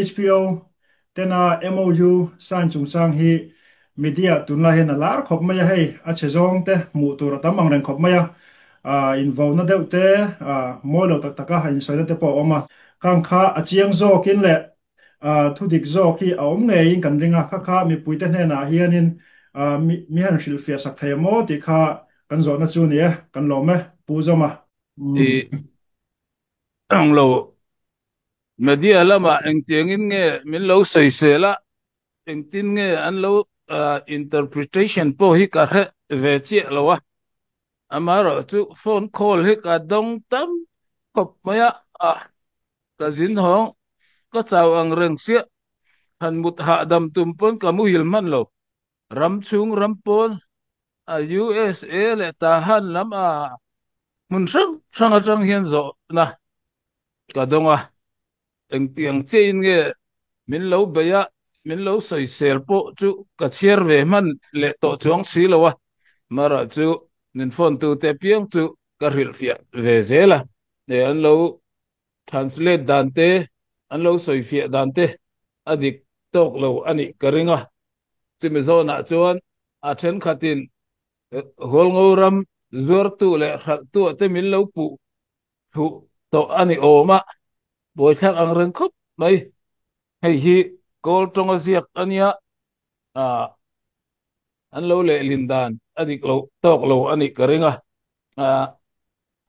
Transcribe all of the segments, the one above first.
HPO tena MOU san chung sang hi media tunla hen alar khop maya hei a chezong te mu tur tamang reng khop maya involve na deuh te mo lo tak taka in soida te po oma kang kha achiang zo kin le thu dik zo khi a om nge in kan ringa kha kha mi puite hne na hianin mi han shil fia sak thai mo ti kha kan zo na chu ni kan lo me pu zo ma thì ông lâu media lama anh tiếng in nghe mình lâu xây xây la anh tin nghe anh lâu interpretation po hi cả hết về chia lâu à ama rồi tu phone call hi cả đông tâm cop maya cái zin hong có chào ang reng sia han mut ha dam tum pon kamu hilman lo ram chung ram pon USA le ta han lam mun sang sang sang hian zo na ka dong anh tiếng trên nghe min lo baya min lo soi sel po chu ka chiar ve man le to chuang si lo wa mara chu nin phone tu te piang chu ka ril fia ve zela de an lo translate dante an lo soi fia dante adik tok lo ani karinga chimi zona chuan a then khatin hol ngoram zuar tu le khal tu te min lo pu thu to ani oma boi thak ang reng khop mai hei hi kol trong aziak ania à an lo le lindan adik lo tok lo ani karinga à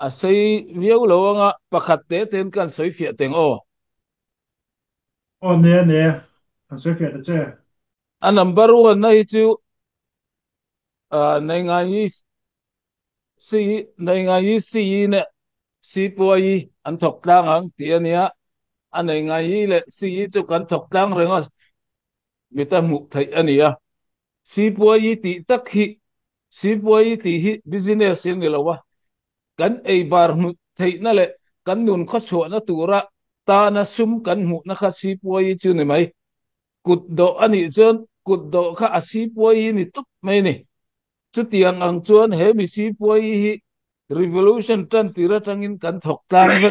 a sei viau lo anga pakhat te ten kan soi fia teng o o ne kan so fia te a number one na hi chu nei nga yi si nei nga yi si ne si po yi an thok tlang ang ti ania an nei nga yi le si chu kan thok tlang renga mi ta mu thai ania si po yi ti tak hi si po yi ti hi business in lo kan ei bar mu thei na le kan nun kho chho na tura ta na sum kan mu na kha si poi chu ni mai kut do ani chon kut do kha a si poi ni tup mai ni chu tiang ang chuan he mi si poi hi revolution tan tira tangin kan thok tang ve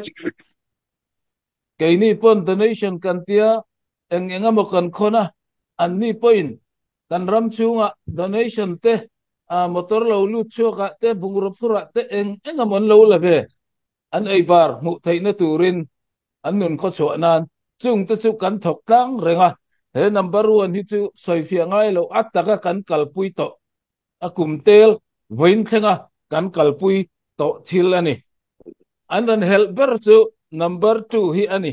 ke ni pon donation kan tia eng enga mo kan khona an ni point kan ram chunga donation te motor lo lu chuka te bungrop sura te enga mon lo la ve an ei bar mu theina turin an nun kho cho nan chung te chu kan thok tlang renga he number 1 hi chu soi fia ngai lo ataka kan kalpui to akum tel voin thenga kan kalpui to thil ani an helper chu number 2 hi ani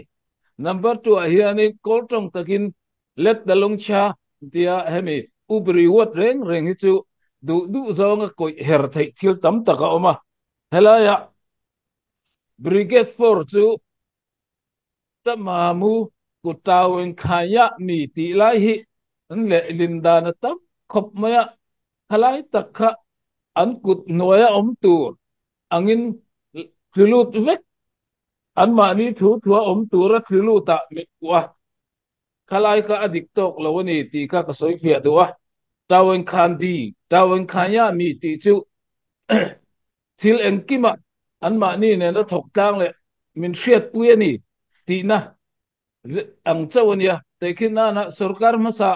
number 2 hi ani kol tong takin let dalong cha dia hemi ubri wat reng reng hi chu du du zonga koi her thai thil tam taka oma helaya brigade 4 chu tamamu kutawin khaya mi ti lai hi an le linda na tam khop maya khalai takha an kut noya om tur angin khilut vek an mani thu thua om tura khiluta mi wa khalai ka adik tok lawani ti ka ka soi fia duwa tawin khandi tawin khaya mi ti chu thil engkima an mani ne na thok tang le min hriat puani ti na ang chawnia tekin na sarkar masa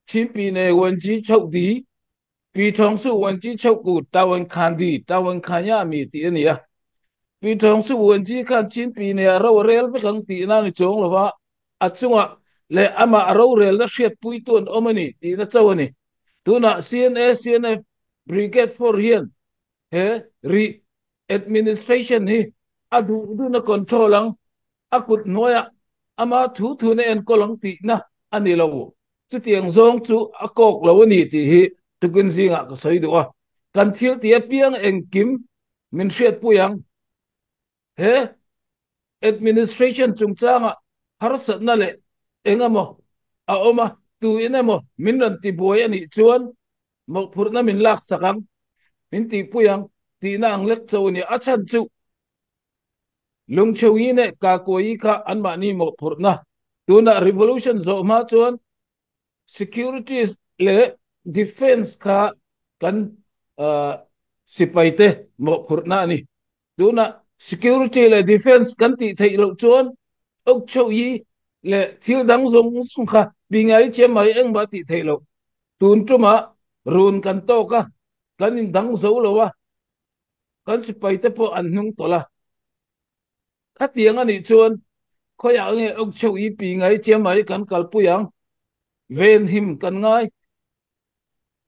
chimpi ne wanji chokdi pi thong su wanji chokku tawan khandi tawan khanya mi ti ania pi thong su wanji khan chimpi ne ro rel be kang ti na ni chong lo wa achunga le ama ro rel da hriat pui ton omani ti na chawani tuna CNF brigade for hian he re administration hi adu du na control ang akut noya ama thu thu ne en kolong ti na ani lo chu tiang zong chu akok lo ni ti hi tukun zinga ka soi do kan thil ti piang eng kim min hriat puyang he administration chung changa har sat na le engamo a oma tu inamo min ran ti boy ani chuan mo phur na min lak sakang min ti puyang ti na ang lek chaw ni achan chu lung chewi ne ka koi ka an ma ni mo phur na tuna revolution zo ma chuan securities le defense ka kan sipaite mo phur na ni tuna security le defense kan ti thei lo chuan ok chewi le thil dang zong sung kha bi ngai che mai eng ba ti thelo tun tuma run kan to ka kan in dang zo lo wa kan si pai te po an nung to la ka tiang ani chuan ko ya nge ok chou i pi ngai che mai kan kal pu yang ven him kan ngai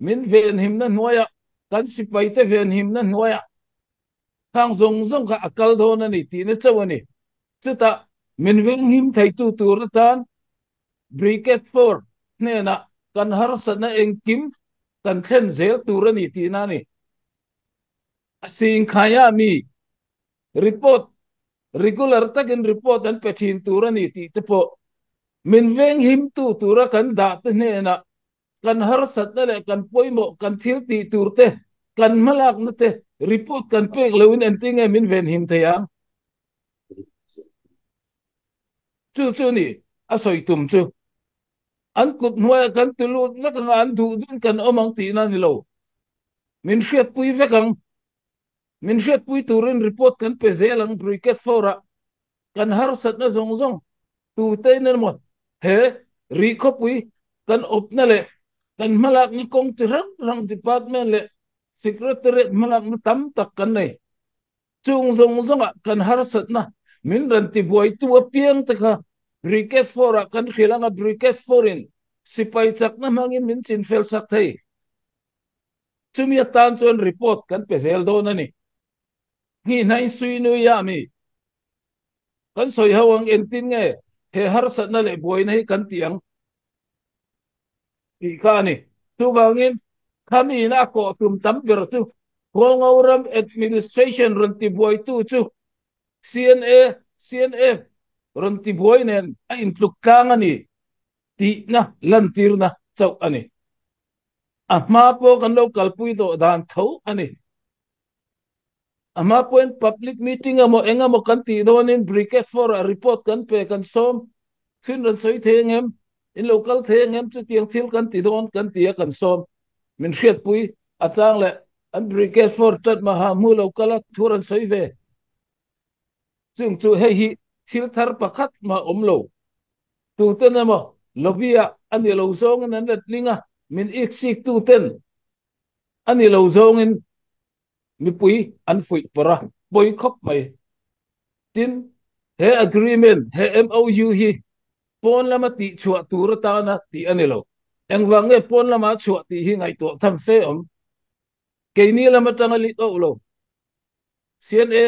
min ven him na noya kan si pai te ven him na noya khang zong zong ka akal do na ni ti na chawani chuta min ven him thai tu tur tan briquet for ne na kan har sana eng kim kan khen zel tur ni ti na ni asing khaya mi report regular takin report an pechin tur ni ti te po min veng him tu tura kan da te ne na kan har sat na le kan poimo kan thil ti tur te kan malak na te report kan pek lewin en tinge min ven him te yang chu ni asoi tum chu an kut nuai kan tulu na kan an du dun kan omang ti na ni lo min hriat pui vekang min hriat pui turin report kan pe zelang briquet fora kan har sat na zong zong tu te nen mo he ri ko pui kan op na le kan malak ni kong tirang rang department le secretary malak na tam tak kan nei chung zong zong kan har sat na min ran ti buai tu piang ta ka briquet fora kan khilanga briquet forin sipai chak na mangin min chin fel sak thei chumi tan chuan report kan pe zel do na ni ngi nai sui nu ya mi kan soi hawang en tin nge he har sat na le buai nei kan tiang ti ka ni tu bangin kami na ko tum tam ber tu Rongoram administration run ti buai tu chu CNA CNF run ti buai nen a in tluk kang ani ti na lantir na chau ani ama po kan local pui do dan tho ani ama po en public meeting amo engamo kan ti don in briquet for a report kan pe kan som fin ran soi thengem in local thengem chu tiang thil kan ti don kan ti kan som min hriat pui achang le an briquet for tat ma ha mu local thuran soi ve chung chu hei hi thil thar pakhat ma omlo tu ten amo lobia ani lo zong an let linga min ik sik tu ten ani lo zong in mi pui an fui para boi khop mai tin he agreement he MOU hi pon lama ti chua tur ta na ti ani lo eng wange pon lama chua ti hi ngai to tham fe om ke ni lama tanga li to lo CNA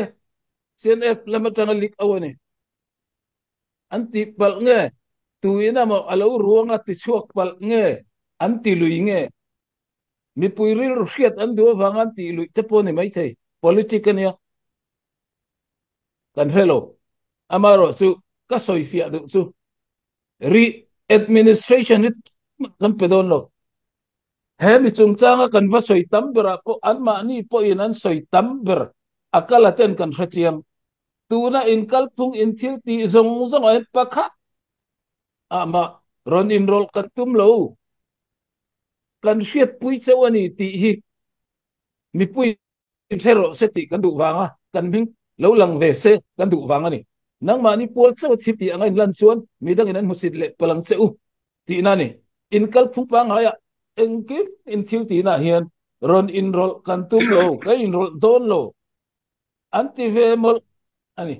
CNF lama tanga lik awani an ti pal nge tu ina mo alo ruanga ti chuak pal nge an ti lui nge mi pui ril riat an do wangan ti lui te poni mai thei political ya kan hello amaro su ka soi fia du su re administration it kan pedon lo he mi chung changa kan va soi tam bera po an ma ni po in an soi tam ber akala ten kan khachiam tu na in kal phung in thil ti zong zong ai pakha ama ron enroll ka tum lo kan hriat pui chawani ti hi mi pui thero se ti kan du wanga kan ming lo lang ve se kan du wanga ni nang mani pol chaw thip ti angai lan chuan mi dang in an musit le palang cheu ti na ni in kal phung pa nga ya engkim in thil ti na hian ron enroll kan tum lo ka enroll don lo anti ve mol ani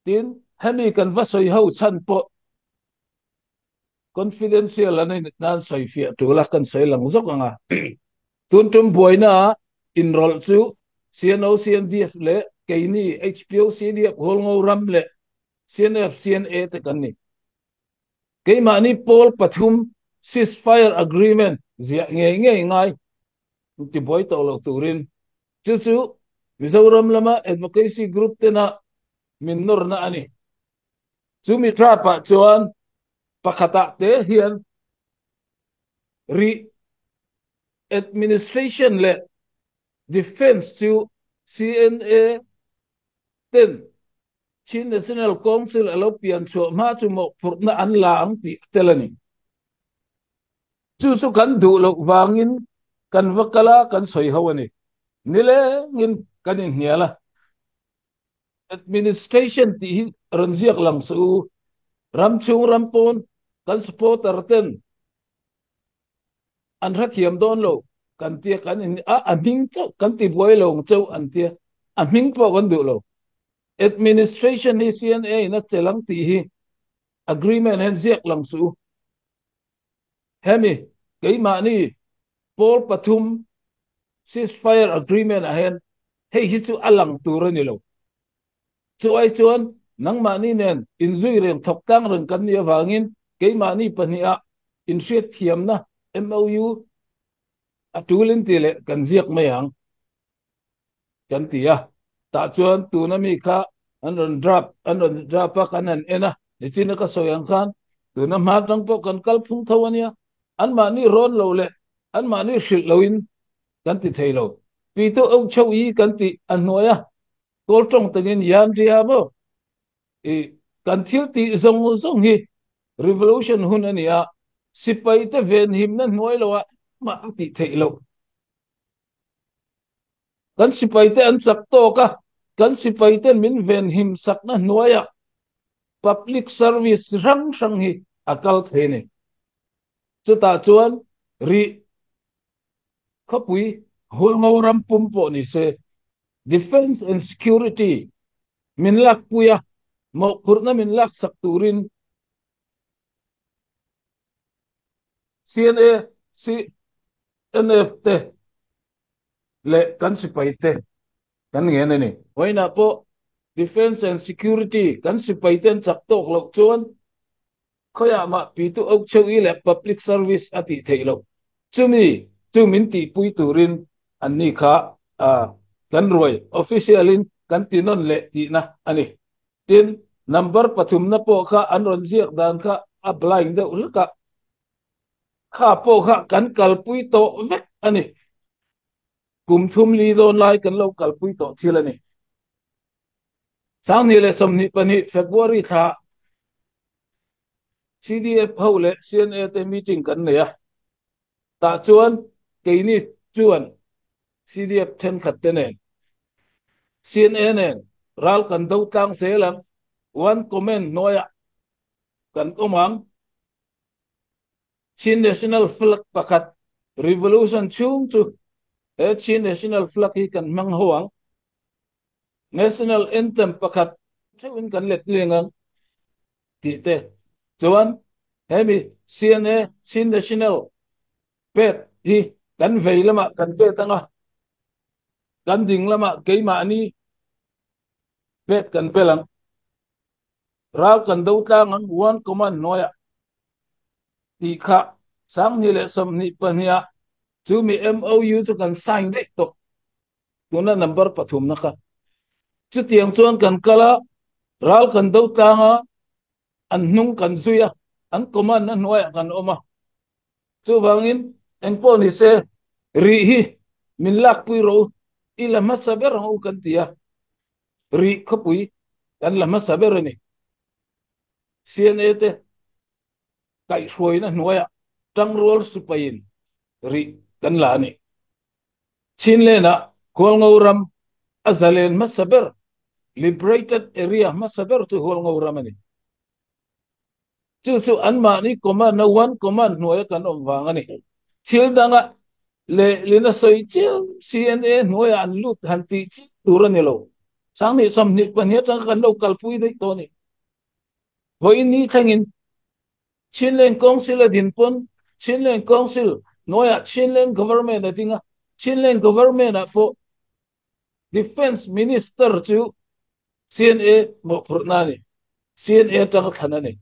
tin hami kan va soi ho chan po confidential ani nan soi fia tu la kan soi lang zok anga tun tum boina enroll chu CNO CNDF le keini HPO CDF hol ngo ram le CNF CNA te kan ni ke mani pol pathum ceasefire agreement zia nge ngai ti boy to lo turin chu chu Mizoram lama advocacy group te na min nur na ani chu mi trapa chuan pakata te hian re administration le defense to CNA 10 Chin National Council alopian so ma chu mo purna an lang ti telani chu su kan du lo wangin kan vakala kan soi hawani nile ngin kan in hiala administration ti ranziak lang su ram chung ram pon kan supporter ten an ra thiam don lo kan tia kan in a aming chau kan ti boy lo chau an tia aming po kan du lo administration ni CNA na chelang ti hi agreement hen ziak lang su hemi cái mà ni Paul Pathum ceasefire agreement ahen hei hi chu alang tur ni lo chu ai chuan nang ma ni nen in zui rem thok tang reng kan ni awangin ke ma ni pania in hriat thiam na MOU atulin tile kan ziak mayang kan tia ta chuan tu na mi kha an ron drop pa kan an ena ni china ka soyang khan tu na ma tang po kan kal phung thawania an ma ni ron lo le an ma ni shil loin kan ti thailo pi to ông châu ý kan ti an noya kol trong tengin yam ji ha mo e kan thil ti zong zong hi revolution hun ania sipai te ven him na noi lo ma ti thailo kan sipai te an sak to ka kan sipai te min ven him sak na noya public service rang rang hi akal thene chu ta chuan ri khopui hol ngoram pum po ni se defense and security min lak puya mo kurna min lak sak turin CNA CNFT le kan sipaite kan ngene ni hoina po defense and security kan sipaiten chak tok lok chuan khoya ma pitu ok cheu i le public service ati theilo chumi chumin ti pui turin anni kha a kan roi officialin kan tinon le ti na ani tin number pathum na po kha anron ziak dan kha apply de ulka kha po kha kan kalpui to vek ani kum thum li don lai kan lo kalpui to thilani sang ni le som ni pani February tha CDF ho le CNA te meeting kan ne ya ta chuan ke ni chuan CDF then khat te ne CNA ne ral kan do tang se lang one comment noya kan omang Chin national flag pakat revolution chung chu e Chin national flag hi kan mang hoang national anthem pakat chawin kan let lengang ti te chuan hemi CNA Chin national pet hi kan vei lama kan pe tanga kan ding lama keima ani pet kan pelang raw kan do tang an one command noya ti kha sang ni le som ni pania chu mi MOU chu kan sign de to tuna number pathum na kha chu tiang chuan kan kala ral kan do tanga an nung kan zuya an command na noya kan oma chu bangin en po ni se ri hi min lak pui ro ila masaber ho kan tia ri khopui kan la masaber ni CNA te kai shuai na noya tang rol supain ri kan la ni chin le na kol ngoram azalen masaber liberated area masaber tu hol ngoram ni chu chu anma ni command na one command noya kan om wang ani thil danga le lina soi chil CNA noya an lut han ti chi turan lo sang ni som ni pan ya chang kan lo kalpui dei to ni voi ni thangin Chinlen Council din pon Chinlen Council noya Chinlen government atinga Chinlen government po defense minister chu CNA mo purnani CNA tang khanani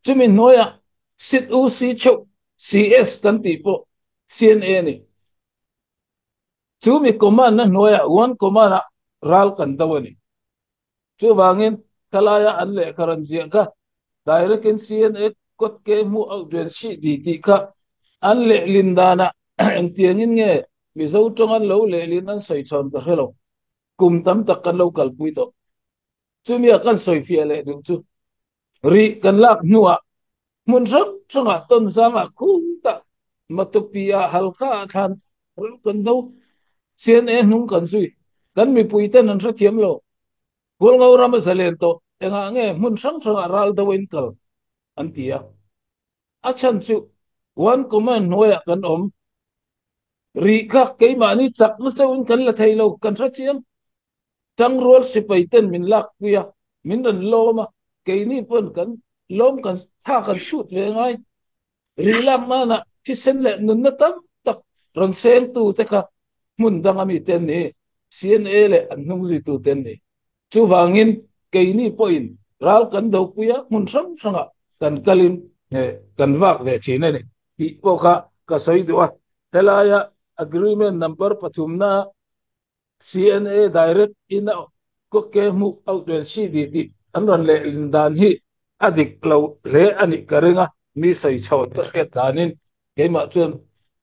chumi noya sit u si chu CS kan ti po CNA ni chumi command na noya one command ral kan dawani chu wangin kalaya anle karan zia ka direct in CNA kot ke mu au den si di ti ka an le lindana en tiangin nge mi zo tong an lo le lin an soi chon ka hello kum tam tak kan lo kal pui to chu mi kan soi fia le du chu ri kan lak nuwa mun sak sanga ton sama kum ta matupia halka than ru kan do CNA nung kan sui kan mi pui ten an sa thiam lo gol ngau ram sa len to enga nge mun sang sanga ral da win kal an tia a chan chu wan kuma noya kan ri khak ke mani chak na sewin kan la thailo kan ra chiang tang rol si paiten min lak puya min ran loma ke ni pon kan lom kan tha kan shoot ve ngai ri lam mana ti sen le nun na tam tak ron sen tu te kha mun dang ami ten ni cn ele an nung li tu ten ni chu wangin ke ni point ral kan do puya mun sam sanga kan kalin kan wak ve chine ni pi po kha ka soi duwa telaya agreement number pathumna CNA direct in ko ke move out when CDD anron le dan hi adik lo le ani karenga mi sai chaw ta ke danin ke ma chen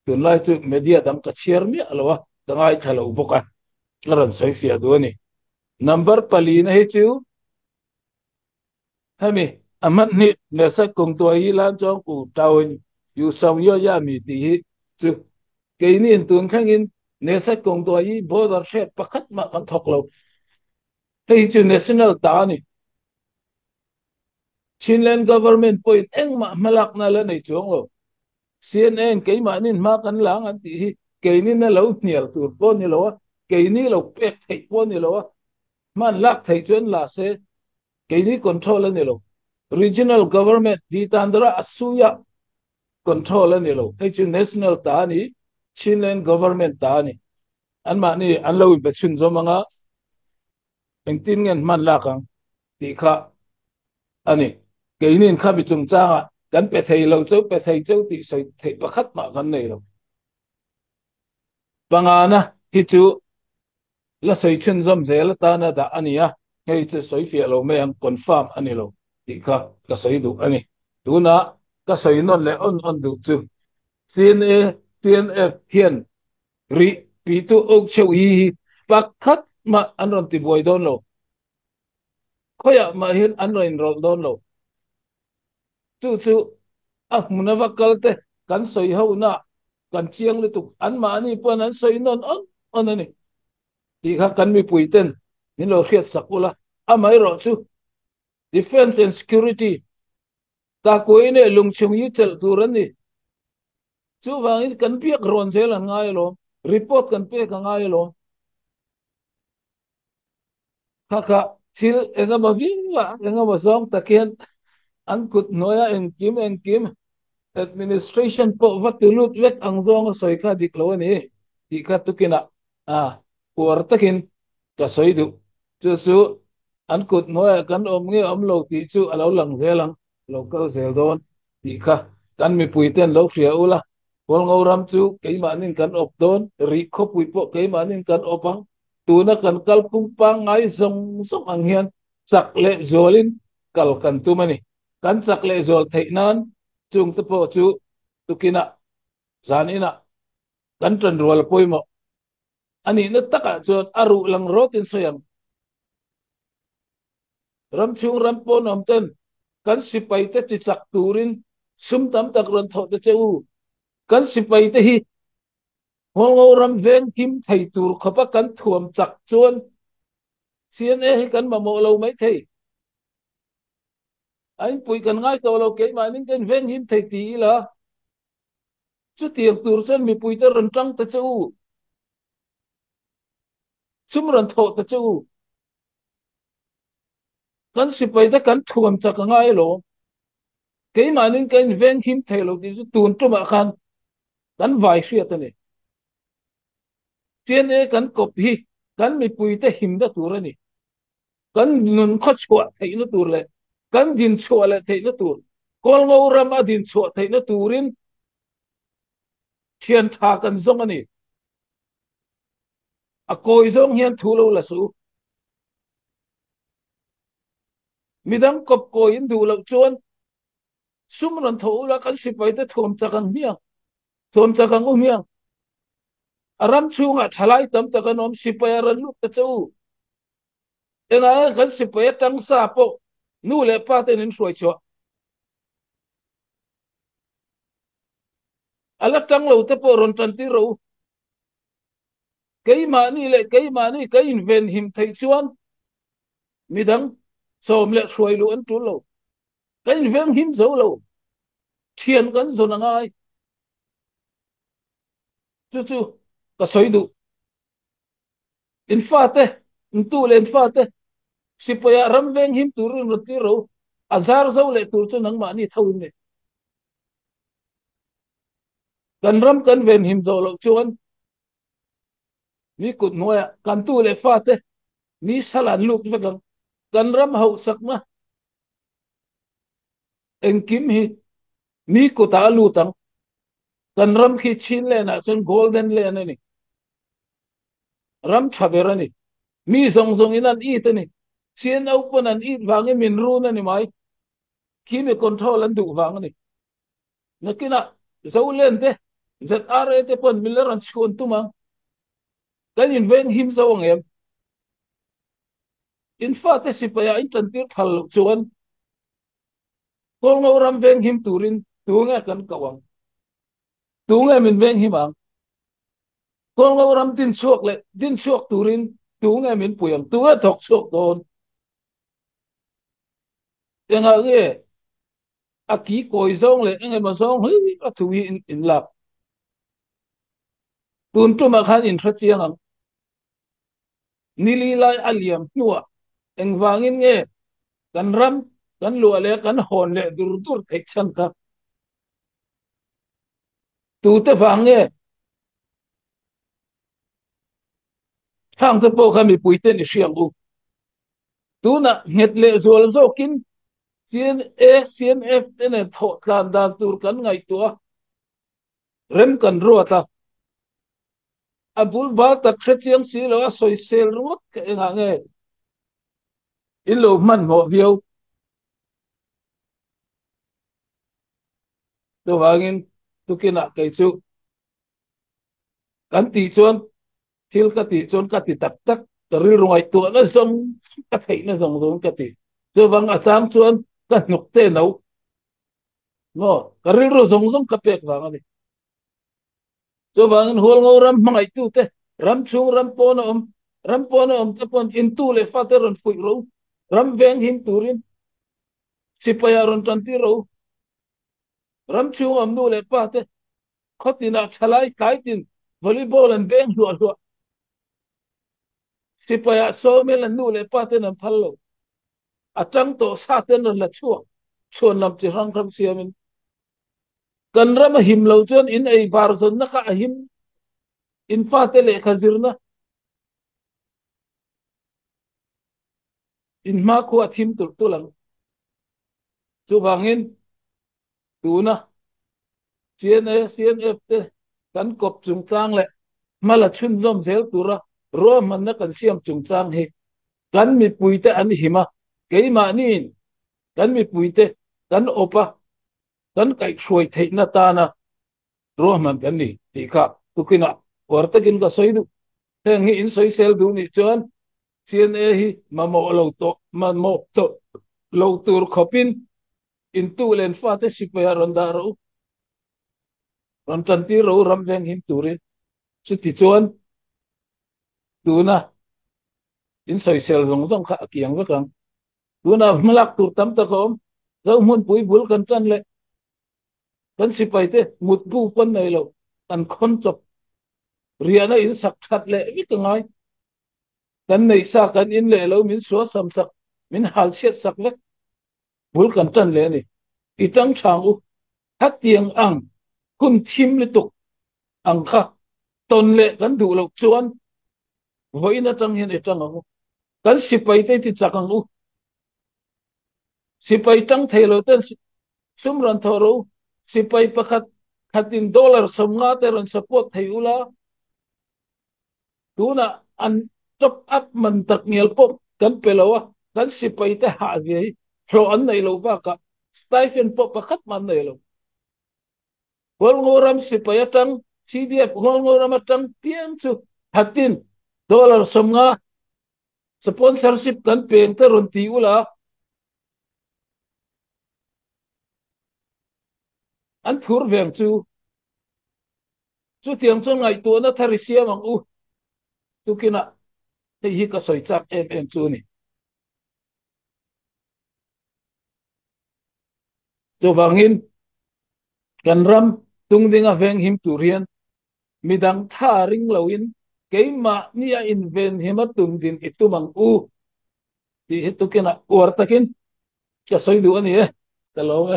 tun lai chu media dam ka chiar mi alwa dangai thalo boka laran soi fia do ni number pali na hi chu hami amat ni ne sa kong to hi lan chong ku tawin yu song yo ya mi ti hi chu ke ni tun khangin ne sa kong to hi border shed pakhat ma kan thok lo hei chu national ta ni Chinland government point eng ma malak na la nei chuang lo CNN ke ma nin ma kan lang an ti hi ke ni na lo nial tur po ni lo ke ni lo pek thei po ni lo man lak thei chuan la se ke ni control ni lo regional government di tandra asuya control ni lo hei chu national ta ni Chinland government ta ni an ma ni an lo be chun zo manga eng tin ngen man lakang ti kha ani cái nên khác bị trùng trang à gắn bè thầy lâu châu bè thầy châu thì sợi thầy bắt khát mà gắn này rồi bằng à na thì chú là sợi chân dâm dễ là ta na đã anh à hay chứ sợi phía lâu mấy anh confirm anh lâu thì cả cái sợi đủ anh đủ na cái sợi non lệ on đủ chú TNA hiền ri pi tu ốc châu hi bắt khát mà anh rồi thì bồi đón lâu khơi à mà hiền anh rồi đón lâu chú chú à munava kalte kan soi ho na kan chiang le tu an ma ni pon an soi non on ani ti kha kan mi puiten ni lo khiat sakula a mai ro chu defense and security ka ko ine lung chung yi tel turan ni chu wangin kan piak ron zel an ngai lo report kan pe ka ngai lo kha kha til enga ma ving la enga ma zong takian an kut noya en kim administration po wat tulut wet ang dong soi ka diklo ni di ka tukina por takin ka soi du chu chu an kut no kan nge lo ti chu alo lang zelang local zel don di ka kan mi puiten lo fria ula pol ngoram chu ke ma nin kan op don ri kho pui po ke ma nin kan opang tu na kan kal pung pang ngai zong zong ang hian sak le zolin kal kan tu mani kan sak le zol theinan chung te po chu tukina zanina kan tran rual poimo ani na taka chon aru lang rotin soyang ram chung ram po nom ten kan sipai te ti sak turin sum tam tak ron tho te cheu kan sipai te hi ngo ram ven kim thai tur khopa kan thuam chak chon CNA hi kan ma mo lo mai thei anh pui kan ngai to lo ke ma ning kan ven him thei ti la chu tiek tur sen mi pui te ron trăng te cheu sum ron tho te cheu kan sipai te kan thuam chak ngai lo ke ma ning kan ven him thei lo ti chu tun tu ma khan kan vai hria te ni CNA kan kop hi kan mi pui te him da tur ani kan nun kho chua thei na tur le kan din chua le thei na tur kol ngo ram a din chua thei na turin thian tha kan zong ani a koi zong hian thu lo la su midang kop ko in du lo chuan sum ran tho la kan sipai te thom chakang miang thom chakang u miang aram chunga thalai tam ta kan om sipai ran lu ta chu enga kan sipai tang sa po nu le pa te nin suai chwa ala tang lo te po ron tan ti ro kei mani kai inven him thei chuan midang som le suai lu an tu lo cái veng him zo lo thiền kan zo na ngai chu chu ka soi du in fate in tu len fate sipaya ram veng him turin roti ro azar zo le tur chu nang ma ni thawin ne kan ram kan ven him zo lo chuan ni kut noya kan tu le fate ni salan luk vegang kan ram hau sak ma en kim hi ni kuta lu tang kan ram khi chin le na chun golden le na ni ram chavera ni mi zong zong in an eat ni sien open an eat wangi min ru na ni mai khi mi control an du wang ni nakina zo len te zat are te pon miller an chun tu ma kan in ven him zo ngem in fact si pa ya in tan tir phal chuan kol ngo ram ven him turin tu nga kan kawang tu nga min ven him ang kol ngo ram tin suak le tin suak turin tu nga min puyam tu nga thok suak don yang a ge a ki koi zong le nge ma zong hi a tu in lap tun tu ma khan in thra chiang ang nili lai aliam nuwa eng wangin nge kan ram kan lua le kan hon le dur dur thek chan ka tu te wang nge thang te po khami puite ni siang u tu na het le zol zo kin CNF ene tho tlan dan tur kan ngai tua rem kan ruata abul ba ta khrechiang si lo a soi sel ruat ke nga nge in lo man mo viau to wangin tu kina kai chu kan ti chuan thil ka ti chuan ka ti tak tak ka ril rungai tu na zong ka thei na zong zong ka ti to wang a cham chuan ka nuk te no no ka ril ro zong zong ka pek wang ani to wangin hol ngo ram mangai tu te ram chung ram pon om te pon in tu le fa te ron fui ro ram veng him turin sipaya ron tan ti ro ram chung om nu le pa te khotina chalai kai tin volleyball and beng lo sipaya so mel nu le pa te nam phallo atang to sa te no la chuak chon lam chi rang ram siamin kan ram him lo chon in ei bar zon na ka him in pa te le khazirna in ma ko athim tur tulang chu bangin tu na CNF te kan kop chung chang le mala chun zom zel tura ro man na kan siam chung chang he kan mi puite an hima ke ma nin kan mi puite kan opa kan kai shuai thei na ta na ro man kan ni ti ka tu kina warta kin ka soi du te ngi in soi sel du ni chuan CNA hi ma mo lo to ma mo to lo tur khopin in tu len fa te sipaya ron da ro ron tan ti ro ram ven him turin chu ti chuan tu na in soi sel rong dong kha kiang wa kang tu na malak tur tam ta kom zo mun pui bul kan chan le kan sipai te mut bu pon nei lo kan khon chop riana in sak that le mi ka ngai kan nei sa kan in le lo min so sam sak min hal siat sak le bul kan chan le ni i tang chang u hat tiang ang kun chim le tuk ang kha ton le kan du lo chuan voina tang hian e tang ang kan sipai te ti chakang u sipai tang thelo ten sumran thoro sipai pakhat khatin dollar somnga te ron support theiula tuna an top up man tak ngel pop kan pelawa kan sipai te ha ge so an nei lo ba ka stipend pop pakhat man nei lo wal ngoram sipai tang CDF wal ngoram tang pian chu hatin dollar somnga sponsorship kan pen te ron ti ula an phur veng chu tiang chu ngai tu na tharisia mang u tu kina te hi ka soi chak em chu ni. Kan ram him turin, sipaya ron tan ti ro, ram veng him turin, sipaya ron tan ti ro, kan ram him turin, sipaya ron tan ti ro, ram veng him turin, chu ti chuan tu na in soi sel dung zong kha kiang wa kang tu na malak tur tam ta kom zo mun pui bul kan chan le kan sipai te mut bu pon nei lo kan khon chop riana in sak that le mi ka ngai kan nei sa kan in le lo min so sam sak min hal siat sak le bul kan tan le ni i tang chang u hat tiang ang kun thim le tuk ang kha ton le kan du lo chuan voina tang hian e tang ang kan sipai te cho bangin kan ram tung dinga veng him turian midang tharing lawin keima nia inven hima tum din itumang u ti hitu kina uartakin kasoy duan ye talong